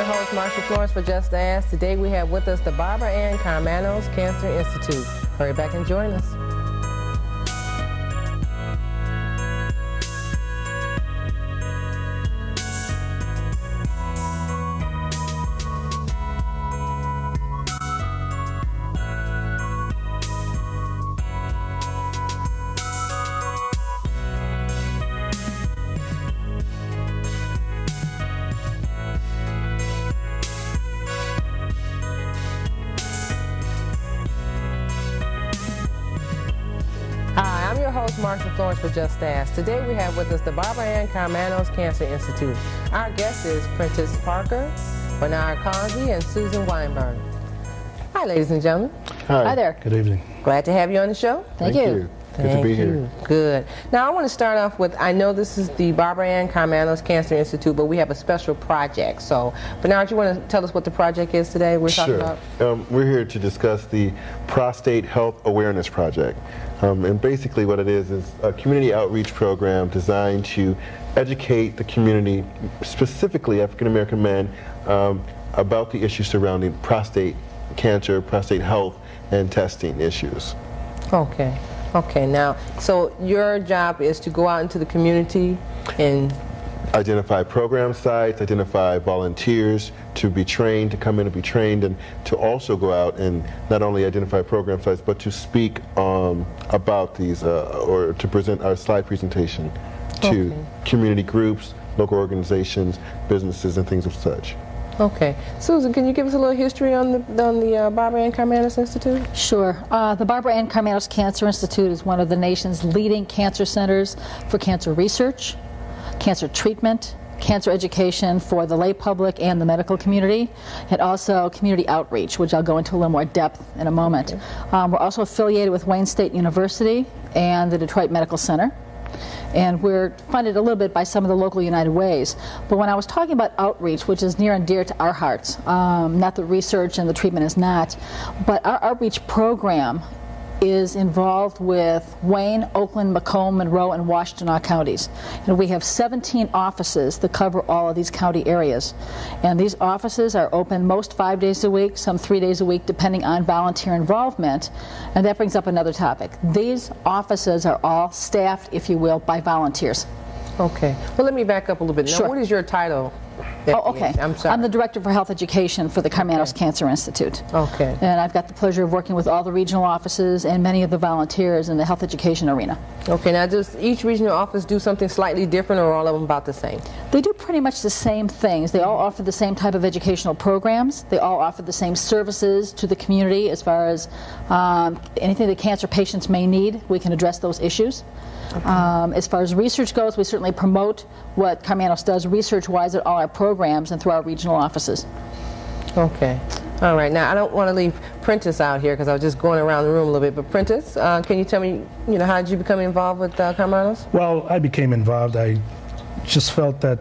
your host, Marsha Florence, for Just Ask. Today we have with us the Barbara Ann Karmanos Cancer Institute. Hurry back and join us. Hi, I'm your host, Marsha Florence, for Just Ask. Today we have with us the Barbara Ann Karmanos Cancer Institute. Our guests is Prentice Parker, Bernard Causey, and Susan Weinberg. Hi, ladies and gentlemen. Hi there. Good evening. Glad to have you on the show. Thank you. Good to be here. Good. Now, I want to start off with, I know this is the Barbara Ann Karmanos Cancer Institute, but we have a special project. So, Bernard, you want to tell us what the project is today we're talking about? We're here to discuss the Prostate Health Awareness Project. And basically what it is a community outreach program designed to educate the community, specifically African American men, about the issues surrounding prostate cancer, prostate health, and testing issues. Okay. Okay, now, so your job is to go out into the community and identify program sites, identify volunteers to be trained, to come in and be trained, and to also go out and not only identify program sites, but to speak about these, or to present our slide presentation to community groups, local organizations, businesses, and things of such. Okay. Susan, can you give us a little history on the Barbara Ann Karmanos Institute? Sure. The Barbara Ann Karmanos Cancer Institute is one of the nation's leading cancer centers for cancer research, cancer treatment, cancer education for the lay public and the medical community, and also community outreach, which I'll go into a little more depth in a moment. Okay. We're also affiliated with Wayne State University and the Detroit Medical Center. And we're funded a little bit by some of the local United Ways. But when I was talking about outreach, which is near and dear to our hearts, not the research and the treatment is not, but our outreach program is involved with Wayne, Oakland, Macomb, Monroe, and Washtenaw counties. And we have 17 offices that cover all of these county areas. And these offices are open most 5 days a week, some 3 days a week, depending on volunteer involvement. And that brings up another topic. These offices are all staffed, if you will, by volunteers. Okay. Well, let me back up a little bit. Now, Sure. what is your title? Okay. I'm sorry. I'm the Director for Health Education for the Karmanos Cancer Institute. Okay. And I've got the pleasure of working with all the regional offices and many of the volunteers in the health education arena. Okay. Now, does each regional office do something slightly different, or all of them about the same? They do pretty much the same things. They all offer the same type of educational programs. They all offer the same services to the community as far as anything that cancer patients may need. We can address those issues. Okay. As far as research goes, we certainly promote what Karmanos does research-wise at all our programs and through our regional offices. Okay. All right. Now, I don't want to leave Prentice out here because I was just going around the room a little bit. But Prentice, can you tell me, how did you become involved with Karmanos? Well, I became involved. I just felt that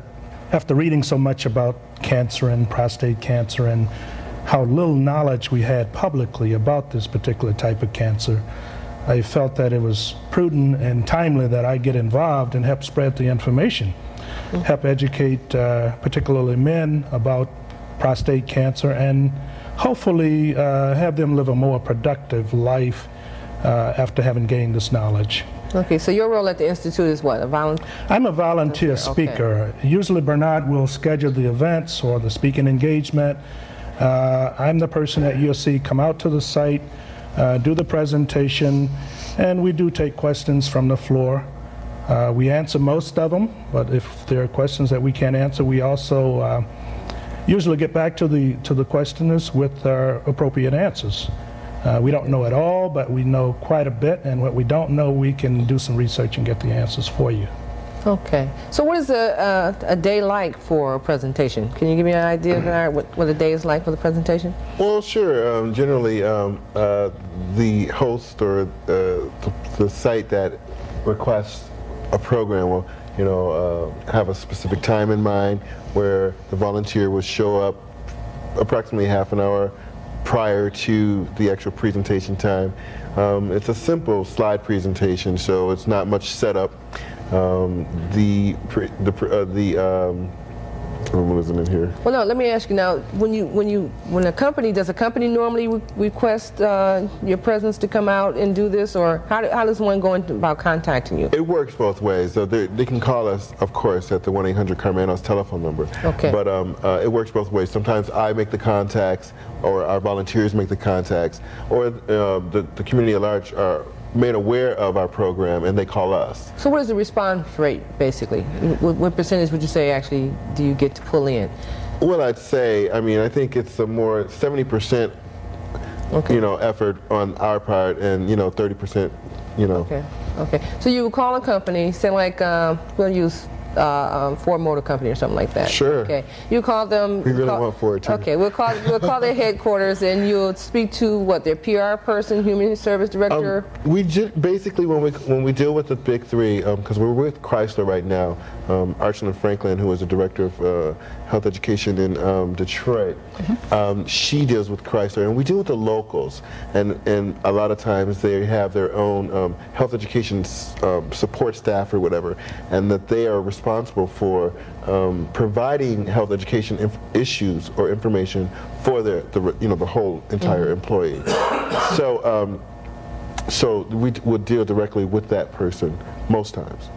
after reading so much about cancer and prostate cancer and how little knowledge we had publicly about this particular type of cancer, I felt that it was prudent and timely that I get involved and help spread the information, help educate particularly men about prostate cancer, and hopefully have them live a more productive life after having gained this knowledge. Okay, so your role at the Institute is what? A volunteer? I'm a volunteer speaker. Okay. Usually Bernard will schedule the events or the speaking engagement. I'm the person that you'll see come out to the site, do the presentation, and we do take questions from the floor. We answer most of them, but if there are questions that we can't answer, we also usually get back to the questioners with our appropriate answers. We don't know it all, but we know quite a bit, and what we don't know, we can do some research and get the answers for you. Okay. So what is a day like for a presentation? Can you give me an idea, Bernard, what a day is like for the presentation? Well, sure. Generally, the host or the site that requests a program will, have a specific time in mind where the volunteer will show up approximately half an hour prior to the actual presentation time. It's a simple slide presentation, so it's not much setup. The I'm losing it here. Well, no. Let me ask you now. When a company does a company normally request your presence to come out and do this, or how does one go about contacting you? It works both ways. So they can call us, of course, at the 1-800-Karmanos telephone number. Okay. But it works both ways. Sometimes I make the contacts, or our volunteers make the contacts, or the community at large are made aware of our program and they call us. So what is the response rate, basically? What percentage would you say actually do you get to pull in? Well, I'd say, I think it's a more 70%, effort on our part, and 30%, Okay. So you would call a company, say like we'll use Ford Motor Company or something like that. Sure. Okay. You call them. We really want Ford too. Okay. We'll call their headquarters, and you'll speak to what, their PR person, human service director. We basically when we deal with the big three, because we're with Chrysler right now. Archland Franklin, who is the director of health education in Detroit, she deals with Chrysler, and we deal with the locals. And a lot of times they have their own health education support staff or whatever, and that they are responsible for providing health education issues or information for the whole entire employee. So we would deal directly with that person most times.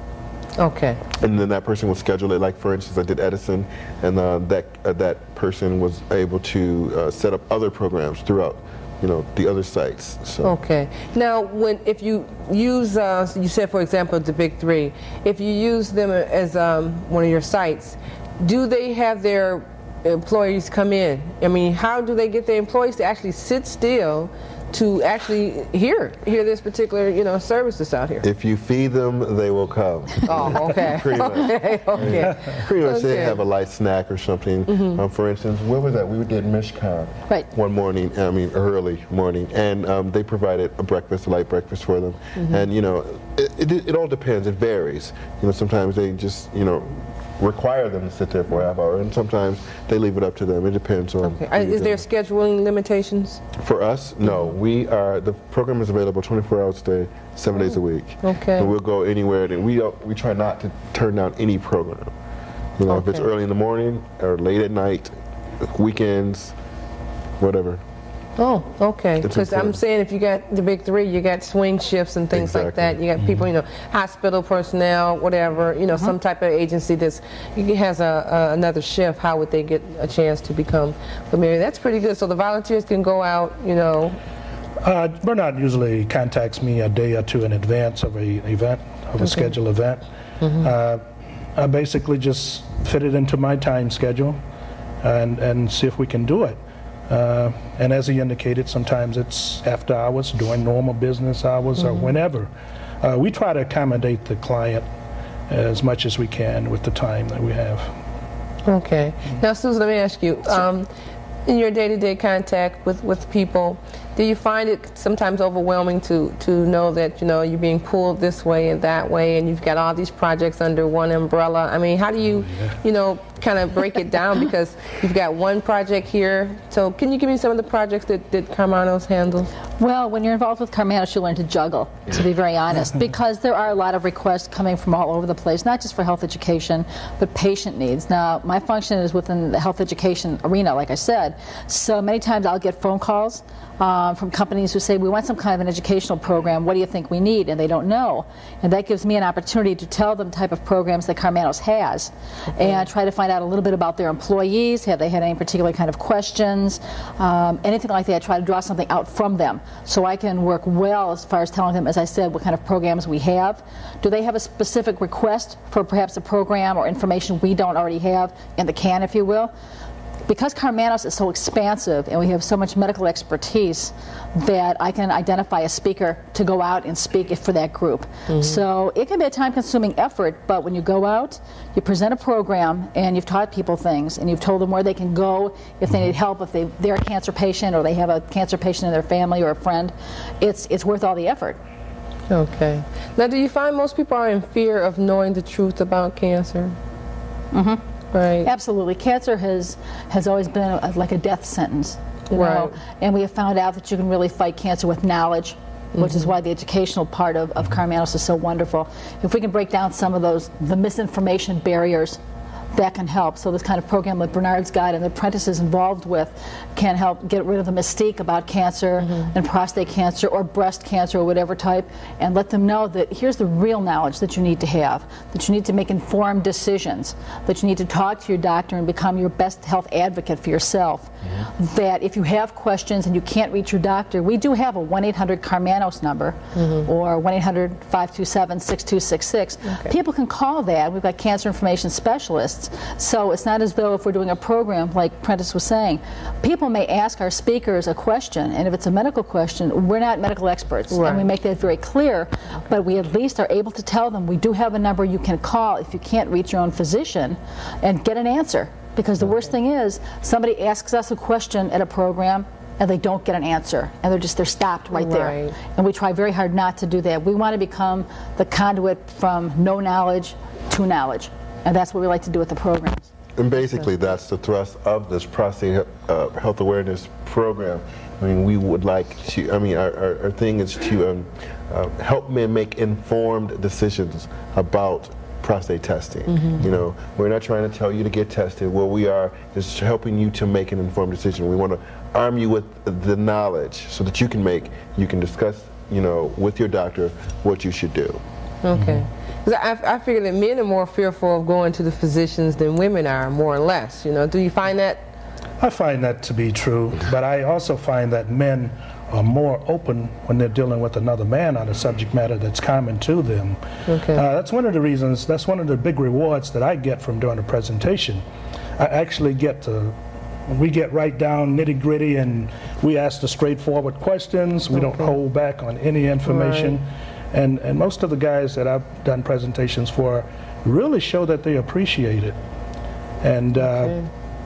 Okay. And then that person will schedule it. Like, for instance, I did Edison, and that person was able to set up other programs throughout, the other sites. So. Okay. Now, if you use, you said, for example, the big three, if you use them as one of your sites, do they have their employees come in? I mean, how do they get their employees to actually sit still to actually hear this particular service that's out here? If you feed them, they will come. Oh, okay. Pretty much. Okay. Pretty much they have a light snack or something. For instance, where was that? We did Mishcon one morning, early morning, and they provided a light breakfast for them. And it all depends, it varies. Sometimes they just, require them to sit there for a half hour, and sometimes they leave it up to them. It depends on. Okay. Is there scheduling limitations? For us, no. The program is available 24 hours a day, 7 days a week. Okay. And we'll go anywhere, and we try not to turn down any program. If it's early in the morning or late at night, weekends, whatever. Oh, okay. Because I'm saying, if you got the big three, you got swing shifts and things like that. You got people, hospital personnel, whatever, some type of agency that has another shift. How would they get a chance to become familiar? That's pretty good. So the volunteers can go out, Bernard usually contacts me a day or two in advance of a scheduled event. I basically just fit it into my time schedule and see if we can do it. And as he indicated, sometimes it's after hours, during normal business hours, or whenever. We try to accommodate the client as much as we can with the time that we have. Okay. Now, Susan, let me ask you, in your day-to-day contact with people, do you find it sometimes overwhelming to know that, you're being pulled this way and that way, and you've got all these projects under one umbrella? I mean, how do you, kind of break it down? Because you've got one project here. So can you give me some of the projects that Karmanos handles? Well, when you're involved with Karmanos, you learn to juggle, to be very honest, because there are a lot of requests coming from all over the place, not just for health education, but patient needs. Now, my function is within the health education arena, like I said, so many times I'll get phone calls from companies who say, we want some kind of an educational program, what do you think we need? And they don't know. And that gives me an opportunity to tell them the type of programs that Karmanos has, and try to find out a little bit about their employees. Have they had any particular kind of questions? Anything like that. Try to draw something out from them so I can work well as far as telling them, as I said, what kind of programs we have. Do they have a specific request for perhaps a program or information we don't already have in the can, if you will? Because Karmanos is so expansive and we have so much medical expertise that I can identify a speaker to go out and speak for that group. So it can be a time-consuming effort, but when you go out, you present a program and you've taught people things and you've told them where they can go if they need help, if they're a cancer patient or they have a cancer patient in their family or a friend. It's worth all the effort. Okay. Now, do you find most people are in fear of knowing the truth about cancer? Right. Absolutely. Cancer has always been like a death sentence, you know? And we have found out that you can really fight cancer with knowledge, which is why the educational part of Karmanos is so wonderful. If we can break down some of the misinformation barriers that can help. So this kind of program that Bernard's got and the apprentice is involved with can help get rid of the mystique about cancer and prostate cancer or breast cancer or whatever type, and let them know that here's the real knowledge that you need to have, that you need to make informed decisions, that you need to talk to your doctor and become your best health advocate for yourself. That if you have questions and you can't reach your doctor, we do have a 1-800-Karmanos number or 1-800-527-6266. People can call that. We've got cancer information specialists. So it's not as though if we're doing a program, like Prentice was saying, people may ask our speakers a question, and if it's a medical question, we're not medical experts, and we make that very clear, but we at least are able to tell them we do have a number you can call if you can't reach your own physician and get an answer. Because the worst thing is, somebody asks us a question at a program and they don't get an answer, and they're stopped right there. And we try very hard not to do that. We want to become the conduit from no knowledge to knowledge, and that's what we like to do with the programs. And basically, that's the thrust of this prostate health awareness program. I mean, we would like to, I mean, our thing is to help men make informed decisions about prostate testing. You know, we're not trying to tell you to get tested. What we are is helping you to make an informed decision. We want to arm you with the knowledge so that you can discuss, you know, with your doctor what you should do. Okay. I figure that men are more fearful of going to the physicians than women are, more or less. You know, do you find that? I find that to be true, but I also find that men are more open when they're dealing with another man on a subject matter that's common to them. That's one of the reasons, that's one of the big rewards that I get from doing a presentation. I actually we get right down nitty gritty, and we ask the straightforward questions. We don't hold back on any information. And most of the guys that I've done presentations for really show that they appreciate it. And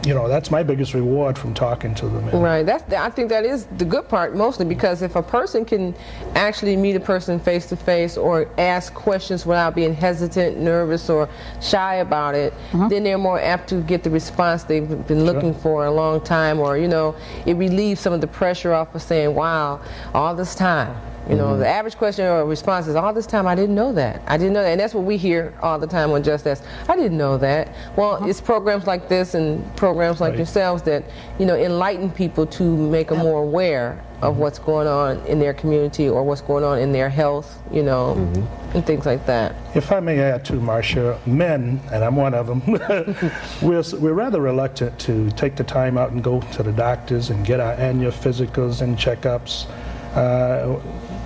you know, that's my biggest reward from talking to them. I think that is the good part mostly, because if a person can actually meet a person face to face or ask questions without being hesitant, nervous, or shy about it, then they're more apt to get the response they've been looking for a long time, or, you know, it relieves some of the pressure off of saying, wow, all this time. You know, the average question or response is, all this time I didn't know that. I didn't know that. And that's what we hear all the time on Just Ask. I didn't know that. Well, it's programs like this and programs like yourselves that, you know, enlighten people to make them more aware of what's going on in their community or what's going on in their health, you know, and things like that. If I may add too, Marcia, men, and I'm one of them, we're rather reluctant to take the time out and go to the doctors and get our annual physicals and checkups.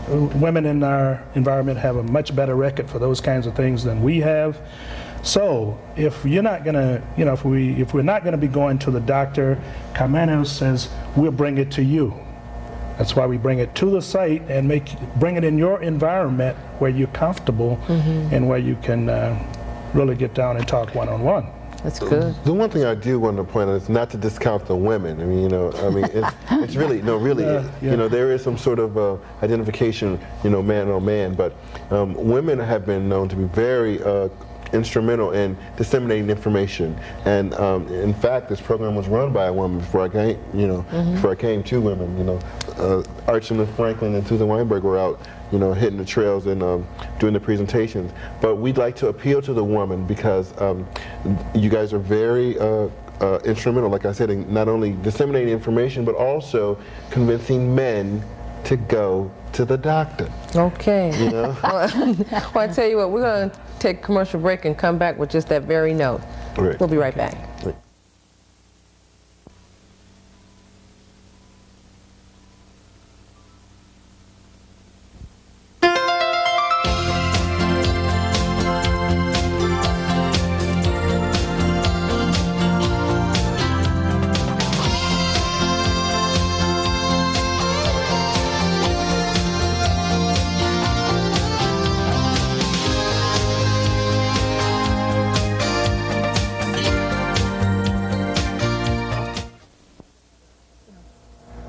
Women in our environment have a much better record for those kinds of things than we have. So if you're not going to, you know, if we're not going to be going to the doctor, Karmanos says we'll bring it to you. That's why we bring it to the site and bring it in your environment where you're comfortable and where you can really get down and talk one-on-one. That's good. The one thing I do want to point out is not to discount the women. I mean, you know, it's really, no, really, you know, there is some sort of identification, you know, man on man, but women have been known to be very instrumental in disseminating information. And in fact, this program was run by a woman before I came, you know, before I came. 2 women, you know, Archibald Franklin and Susan Weinberg were out, you know, hitting the trails and doing the presentations. But we'd like to appeal to the woman because you guys are very instrumental, like I said, in not only disseminating information, but also convincing men to go to the doctor. Okay. You know? Well, I tell you what, we're going to take a commercial break and come back with just that very note. Right. We'll be right back. Right.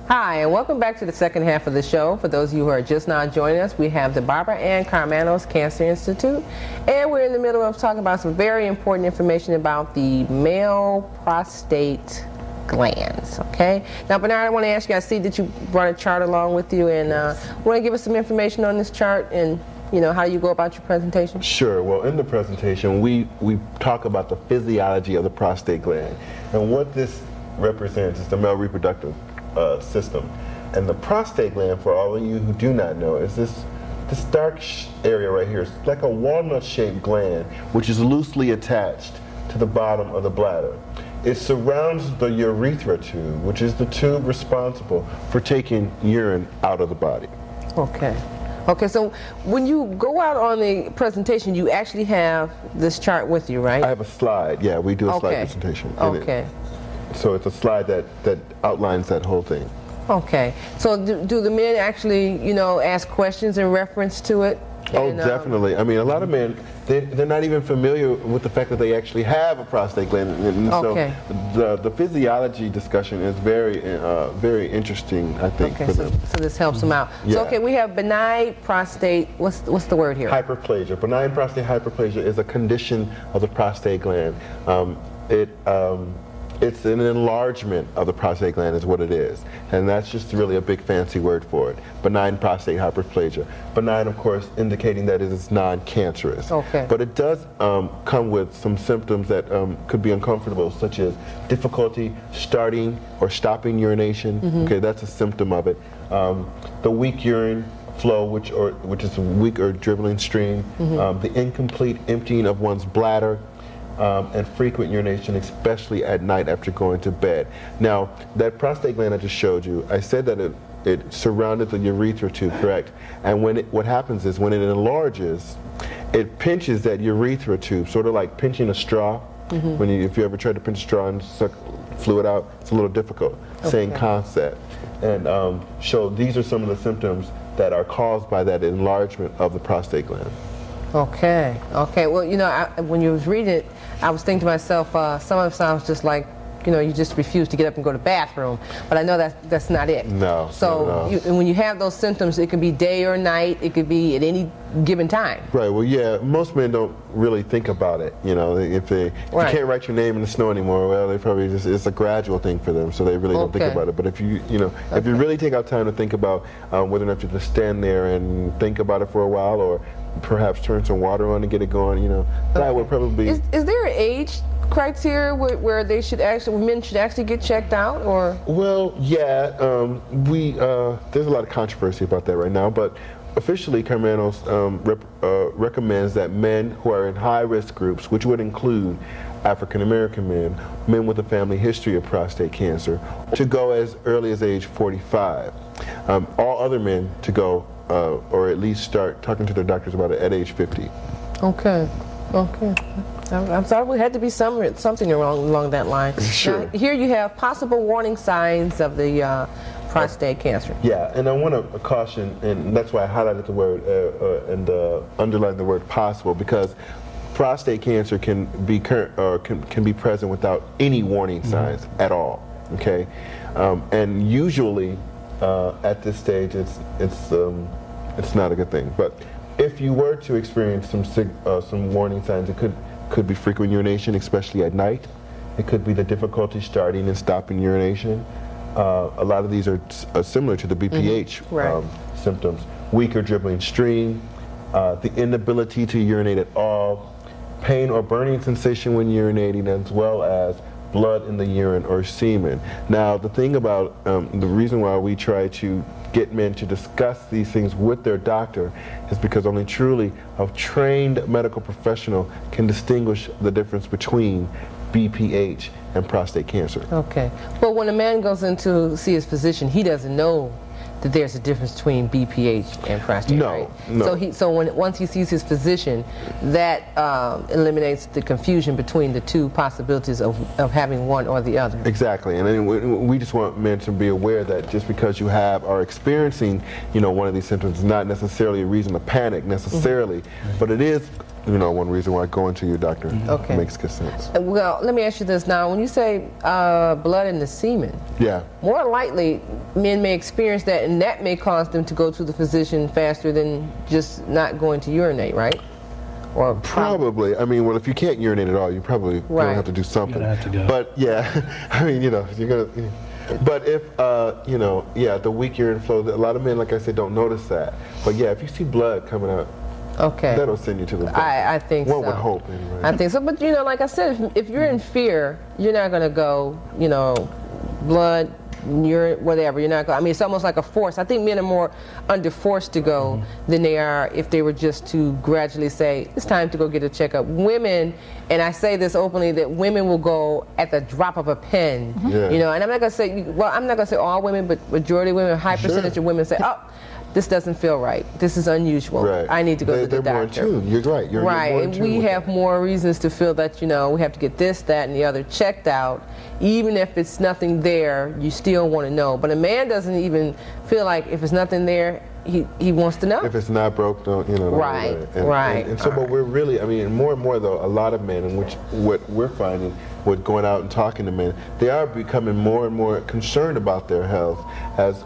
Hi, and welcome back to the second half of the show. For those of you who are just now joining us, we have the Barbara Ann Karmanos Cancer Institute, and we're in the middle of talking about some very important information about the male prostate glands, okay? Now, Bernard, I want to ask you, I see that you brought a chart along with you, and want to give us some information on this chart and how you go about your presentation? Sure. Well, in the presentation, we talk about the physiology of the prostate gland. And what this represents is the male reproductive system. And the prostate gland, for all of you who do not know, is this dark area right here. It's like a walnut-shaped gland, which is loosely attached to the bottom of the bladder. It surrounds the urethra tube, which is the tube responsible for taking urine out of the body. Okay. Okay, so when you go out on the presentation, you actually have this chart with you, right? I have a slide. Yeah, we do a slide presentation. Okay. So it's a slide that outlines that whole thing. Okay. So do the men actually, ask questions in reference to it? Oh, definitely. I mean, a lot of men, they're not even familiar with the fact that they actually have a prostate gland. And so the physiology discussion is very, very interesting, I think, for them. So this helps them out. Yeah. So, okay, we have benign prostate, what's the word here? Hyperplasia. Benign prostate hyperplasia is a condition of the prostate gland. It's an enlargement of the prostate gland is what it is. And that's just really a big fancy word for it. Benign prostate hyperplasia. Benign, of course, indicating that it is non-cancerous. Okay. But it does come with some symptoms that could be uncomfortable, such as difficulty starting or stopping urination. Okay, that's a symptom of it. The weak urine flow, which is a weak or dribbling stream. The incomplete emptying of one's bladder. And frequent urination, especially at night after going to bed. Now, that prostate gland I just showed you, I said that it surrounded the urethra tube, correct? And what happens is when it enlarges, it pinches that urethra tube, sort of like pinching a straw. If you ever tried to pinch a straw and suck fluid out, it's a little difficult. Same concept. And so these are some of the symptoms that are caused by that enlargement of the prostate gland. Okay. Okay. Well, when you was reading it, I was thinking to myself, some of it sounds just like, you just refuse to get up and go to the bathroom. But I know that's not it. No. So when you have those symptoms, it can be day or night. It could be at any given time. Right. Well, yeah. Most men don't really think about it. If you can't write your name in the snow anymore, well, they probably it's a gradual thing for them, so they really don't think about it. But if you if you really take out time to think about whether or not you just stand there and think about it for a while, or perhaps turn some water on and get it going, that would probably be. Is there an age criteria where men should actually get checked out, or? Well, yeah, there's a lot of controversy about that right now, but officially Karmanos recommends that men who are in high-risk groups, which would include African American men with a family history of prostate cancer, to go as early as age 45. All other men to go or at least start talking to their doctors about it at age 50. Okay. I'm sorry, we had to be something along that line. Sure. Now, here you have possible warning signs of the prostate cancer. Yeah, and I want to caution, and that's why I highlighted the word and underlined the word possible, because prostate cancer can be present without any warning signs at all. Okay, and usually at this stage it's not a good thing. But if you were to experience some warning signs, it could be frequent urination, especially at night. It could be the difficulty starting and stopping urination. A lot of these are similar to the BPH symptoms. Weak or dribbling stream, the inability to urinate at all, pain or burning sensation when urinating, as well as blood in the urine or semen. Now, the thing about the reason why we try to get men to discuss these things with their doctor is because only truly a trained medical professional can distinguish the difference between BPH and prostate cancer. Okay. But when a man goes in to see his physician, he doesn't know that there's a difference between BPH and prostate, right? No. So once he sees his physician, that eliminates the confusion between the two possibilities of having one or the other. Exactly, and then we just want men to be aware that just because you are experiencing, one of these symptoms is not necessarily a reason to panic necessarily, but it is, one reason why going to your doctor makes good sense. Well, let me ask you this now. When you say blood in the semen, more likely men may experience that, and that may cause them to go to the physician faster than just not going to urinate, right? Or probably. I mean, well, if you can't urinate at all, you probably going to have to do something. You're going to have to go. But yeah, I mean, you're going to. But if, the weak urine flow, a lot of men, like I said, don't notice that. But yeah, if you see blood coming out Okay. That'll send you to the best. I think so. One would hope, anyway. I think so. But, you know, like I said, if you're in fear, you're not going to go, you know, blood, urine, whatever. You're not going. I mean, it's almost like a force. I think men are more under force to go than they are if they were just to gradually say, it's time to go get a checkup. Women, and I say this openly, that women will go at the drop of a pen. Yeah. You know, and I'm not going to say, well, I'm not going to say all women, but majority of women, a high percentage of women say, oh, this doesn't feel right. This is unusual. Right. I need to go to the They're more in doctor. tune. You're right. You're Right, more in and tune we with have that. more reasons to feel that, you know, we have to get this, that, and the other checked out. Even if it's nothing there, you still want to know. But a man doesn't even feel like if it's nothing there, he wants to know. If it's not broke, don't, you know. Don't Right, worry about it. right. And so, but we're really, I mean, more and more though, a lot of men, and what we're finding, with going out and talking to men, they are becoming more and more concerned about their health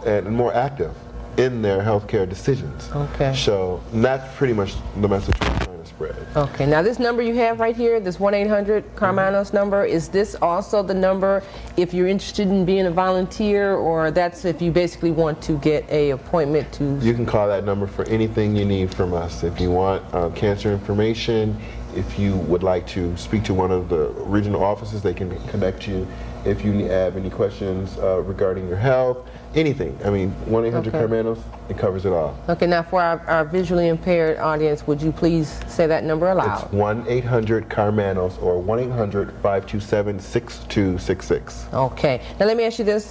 and more active in their healthcare decisions. Okay. So that's pretty much the message we're trying to spread. Okay, now this number you have right here, this 1-800-Karmanos number, is this also the number if you're interested in being a volunteer, or that's if you basically want to get an appointment to... You can call that number for anything you need from us. If you want cancer information, if you would like to speak to one of the regional offices, they can connect you. If you have any questions regarding your health, anything. I mean, 1-800-Karmanos, it covers it all. Okay, now for our visually impaired audience, would you please say that number aloud? It's 1-800-Karmanos or 1-800-527-6266. Okay, now let me ask you this,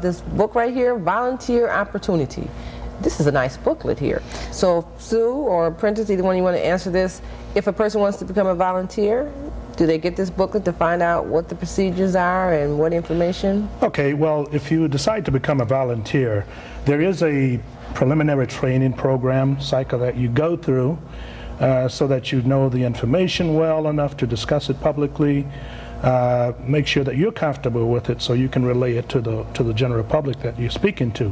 this book right here, Volunteer Opportunity. This is a nice booklet here. So Sue or Prentice, either one you want to answer this, if a person wants to become a volunteer, do they get this booklet to find out what the procedures are and what information? Okay, well, if you decide to become a volunteer, there is a preliminary training program cycle that you go through so that you know the information well enough to discuss it publicly. Make sure that you're comfortable with it so you can relay it to the general public that you're speaking to.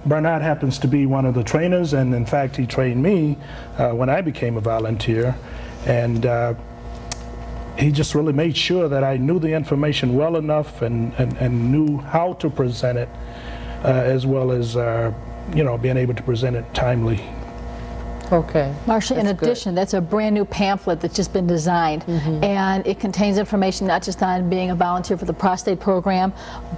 Bernard happens to be one of the trainers, and in fact he trained me when I became a volunteer, and he just really made sure that I knew the information well enough and knew how to present it, as well as you know, being able to present it timely. Okay. Marcia, in That's good. addition, that's a brand new pamphlet that's just been designed, and it contains information not just on being a volunteer for the prostate program,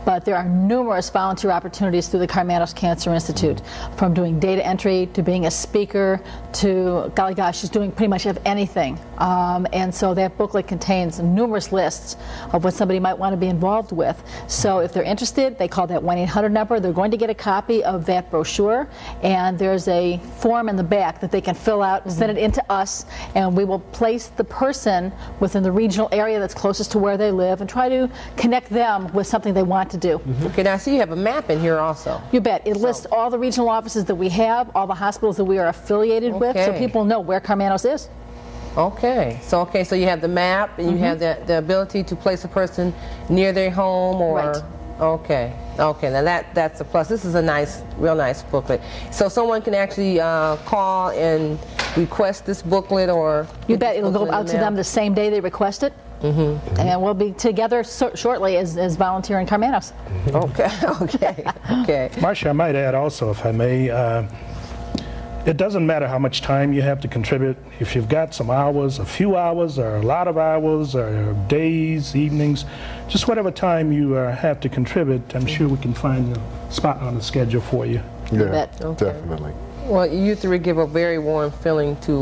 but there are numerous volunteer opportunities through the Karmanos Cancer Institute, from doing data entry to being a speaker to, golly gosh, just doing pretty much anything. And so that booklet contains numerous lists of what somebody might want to be involved with. So if they're interested, they call that 1-800 number. They're going to get a copy of that brochure, and there's a form in the back that they can fill out and send it in to us, and we will place the person within the regional area that's closest to where they live and try to connect them with something they want to do. Okay, now I see you have a map in here also. You bet. It lists all the regional offices that we have, all the hospitals that we are affiliated with, so Okay. people know where Karmanos is. Okay, so you have the map and you have the ability to place a person near their home, or Right. Okay, now that's a plus. This is a real nice booklet. So someone can actually call and request this booklet, or You get bet. this It'll go booklet in out the to mail? them the same day they request it. And we'll be together shortly as volunteer in Karmanos. Okay. Marcia, I might add also, if I may, it doesn't matter how much time you have to contribute. If you've got some hours, a few hours, or a lot of hours, or days, evenings, just whatever time you have to contribute, I'm sure we can find a spot on the schedule for you. Yeah, bet. Okay. definitely. Well, you three give a very warm feeling to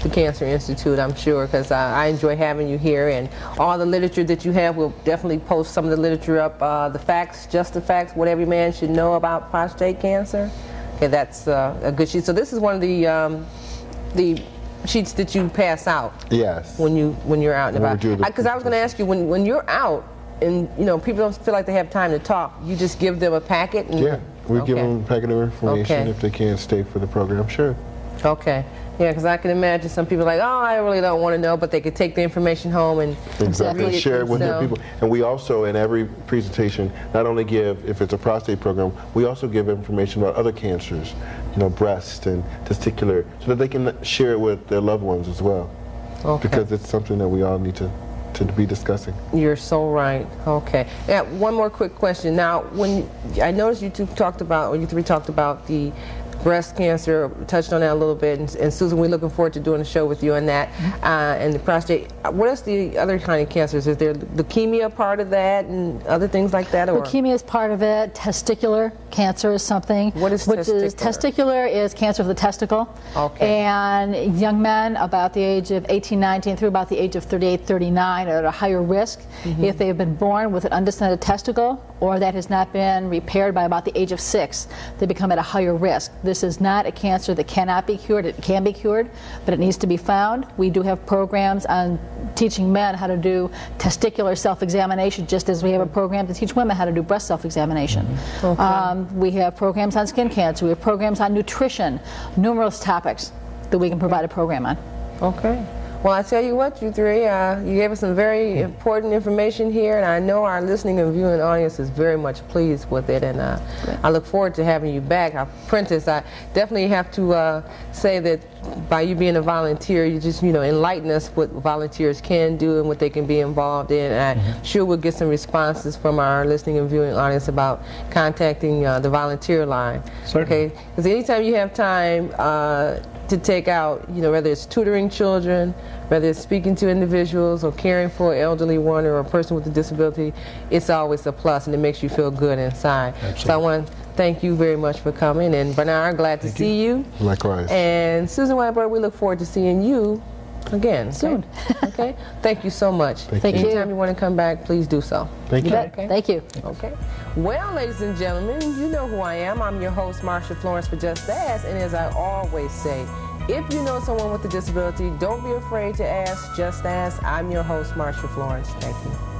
the Cancer Institute, I'm sure, because I enjoy having you here, and all the literature that you have, we'll definitely post some of the literature up, the facts, just the facts, what every man should know about prostate cancer. Okay, that's a good sheet. So this is one of the sheets that you pass out. Yes. When you're out and When we about. do the Because I was going to ask you, when you're out and people don't feel like they have time to talk, you just give them a packet. And, Yeah, we give Okay. them a packet of information Okay. if they can't stay for the program. Sure. Okay. Yeah, because I can imagine some people like, oh, I really don't want to know, but they could take the information home and Exactly. read it Share it with their themselves. people. And we also, in every presentation, not only give, if it's a prostate program, we also give information about other cancers, breast and testicular, so that they can share it with their loved ones as well. Okay. Because it's something that we all need to be discussing. You're so right. Okay. Yeah, one more quick question. Now, when I noticed you three talked about the breast cancer, touched on that a little bit, and Susan, we're looking forward to doing a show with you on that. And the prostate. What is the other kind of cancers? Is there leukemia part of that and other things like that? Or? Leukemia is part of it. Testicular cancer is something. What is testicular? Testicular is cancer of the testicle. Okay. And young men about the age of 18, 19 through about the age of 38, 39 are at a higher risk if they have been born with an undescended testicle or that has not been repaired by about the age of 6. They become at a higher risk. This is not a cancer that cannot be cured. It can be cured, but it needs to be found. We do have programs on teaching men how to do testicular self-examination, just as we have a program to teach women how to do breast self-examination. We have programs on skin cancer. We have programs on nutrition, numerous topics that we can provide a program on. Okay. Well, I tell you what, you three, you gave us some very important information here, and I know our listening and viewing audience is very much pleased with it, and I look forward to having you back. Prentice, I definitely have to say that by you being a volunteer, you just, enlighten us what volunteers can do and what they can be involved in, and I'm sure we'll get some responses from our listening and viewing audience about contacting the volunteer line. Certainly. Okay? Because anytime you have time to take out, whether it's tutoring children, whether it's speaking to individuals or caring for an elderly one or a person with a disability, it's always a plus and it makes you feel good inside. Absolutely. So I want to thank you very much for coming. And Bernard, glad to see you. Likewise. And Susan Weinberg, we look forward to seeing you again. Soon. Okay? Thank you so much. Thank you. Anytime you want to come back, please do so. Thank you. Okay? Thank you. Okay. Well, ladies and gentlemen, you know who I am. I'm your host, Marsha Florence, for Just Ask. And as I always say, if you know someone with a disability, don't be afraid to ask. Just ask. I'm your host, Marsha Florence. Thank you.